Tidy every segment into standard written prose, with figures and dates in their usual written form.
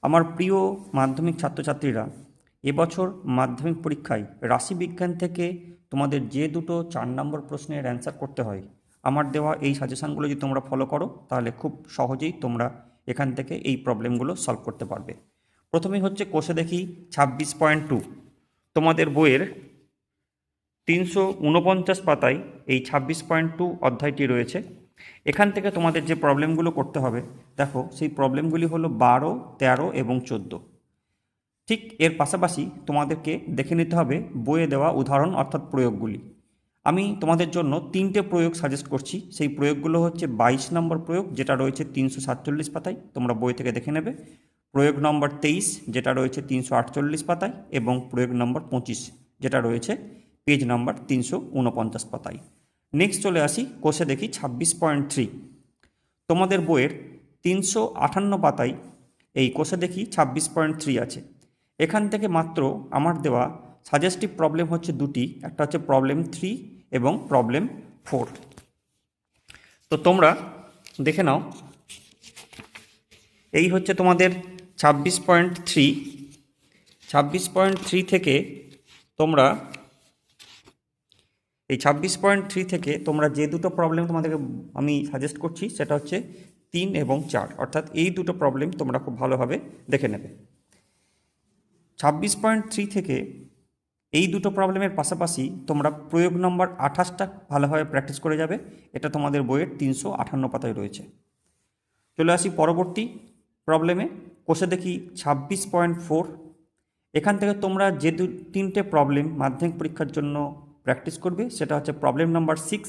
আমার প্রিয় মাধ্যমিক ছাত্রছাত্রীরা, এবছর মাধ্যমিক পরীক্ষায় রাশিবিজ্ঞান থেকে তোমাদের যে দুটো 4 নম্বর প্রশ্নের অ্যান্সার করতে হয়, আমার দেওয়া এই সাজেশানগুলো যদি তোমরা ফলো করো তাহলে খুব সহজেই তোমরা এখান থেকে এই প্রবলেমগুলো সলভ করতে পারবে। প্রথমেই হচ্ছে কোষে দেখি 26.2, তোমাদের বইয়ের 349 পাতায় এই 26.2 অধ্যায়টি রয়েছে। এখান থেকে তোমাদের যে প্রবলেমগুলো করতে হবে, দেখো সেই প্রবলেমগুলি হলো 12, 13 এবং 14। ঠিক এর পাশাপাশি তোমাদেরকে দেখে নিতে হবে বইয়ে দেওয়া উদাহরণ অর্থাৎ প্রয়োগগুলি। আমি তোমাদের জন্য 3টে প্রয়োগ সাজেস্ট করছি। সেই প্রয়োগগুলো হচ্ছে 22 নম্বর প্রয়োগ, যেটা রয়েছে 347 পাতায়, তোমরা বই থেকে দেখে নেবে। প্রয়োগ নম্বর 23, যেটা রয়েছে 348 পাতায়, এবং প্রয়োগ নম্বর 25, যেটা রয়েছে পেজ নাম্বার 349 পাতায়। নেক্সট চলে আসি কোষে দেখি 26.3, তোমাদের বইয়ের 358 পাতায় এই কোষে দেখি 26.3 আছে। এখান থেকে মাত্র আমার দেওয়া সাজেস্টিভ প্রবলেম হচ্ছে দুটি, একটা হচ্ছে প্রবলেম 3 এবং প্রবলেম 4। তো তোমরা দেখে নাও, এই হচ্ছে তোমাদের 26.3 থেকে তোমরা এই 26.3 থেকে তোমরা যে দুটো প্রবলেম তোমাদেরকে আমি সাজেস্ট করছি সেটা হচ্ছে 3 এবং 4, অর্থাৎ এই দুটো প্রবলেম তোমরা খুব ভালোভাবে দেখে নেবে। 26.3 থেকে এই দুটো প্রবলেমের পাশাপাশি তোমরা প্রয়োগ নম্বর 28টা ভালোভাবে প্র্যাকটিস করে যাবে। এটা তোমাদের বইয়ের 358 পাতায় রয়েছে। চলে আসি পরবর্তী প্রবলেমে, কোষে দেখি 26.4। এখান থেকে তোমরা যে 3টে প্রবলেম মাধ্যমিক পরীক্ষার জন্য প্র্যাকটিস করবে সেটা হচ্ছে প্রবলেম নাম্বার 6,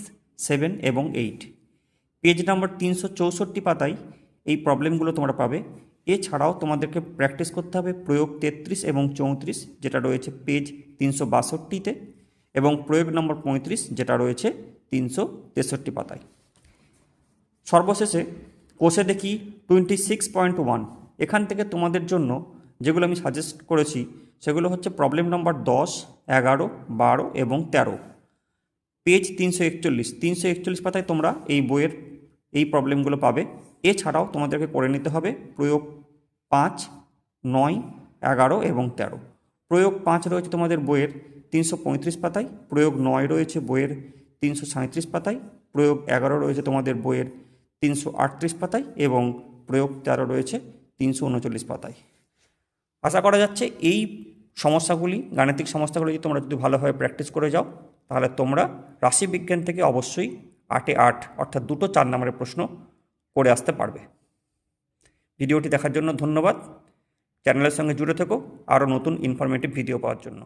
7 এবং 8। পেজ নাম্বার 364 পাতায় এই প্রবলেমগুলো তোমরা পাবে। এছাড়াও তোমাদেরকে প্র্যাকটিস করতে হবে প্রয়োগ 33 এবং 34, যেটা রয়েছে পেজ 362-তে, এবং প্রয়োগ নম্বর 35, যেটা রয়েছে 363 পাতায়। সর্বশেষে কোষে দেখি 26.1। এখান থেকে তোমাদের জন্য যেগুলো আমি সাজেস্ট করেছি সেগুলো হচ্ছে প্রবলেম নম্বর 10, 11, 12 এবং 13, পেজ 341 পাতায় তোমরা এই বইয়ের এই প্রবলেমগুলো পাবে। এছাড়াও তোমাদেরকে করে নিতে হবে প্রয়োগ 5, 9, 11 এবং 13। প্রয়োগ 5 রয়েছে তোমাদের বইয়ের 335 পাতায়, প্রয়োগ 9 রয়েছে বইয়ের 337 পাতায়, প্রয়োগ 11 রয়েছে তোমাদের বইয়ের 338 পাতায়, এবং প্রয়োগ 13 রয়েছে 339 পাতায়। আশা করা যাচ্ছে এই সমস্যাগুলি, গাণিতিক সমস্যাগুলি তোমরা যদি ভালোভাবে প্র্যাকটিস করে যাও তাহলে তোমরা রাশিবিজ্ঞান থেকে অবশ্যই 8-এ 8 অর্থাৎ দুটো 4 নম্বরের প্রশ্ন করে আসতে পারবে। ভিডিওটি দেখার জন্য ধন্যবাদ। চ্যানেলের সঙ্গে জুড়ে থেকো আরও নতুন ইনফরমেটিভ ভিডিও পাওয়ার জন্য।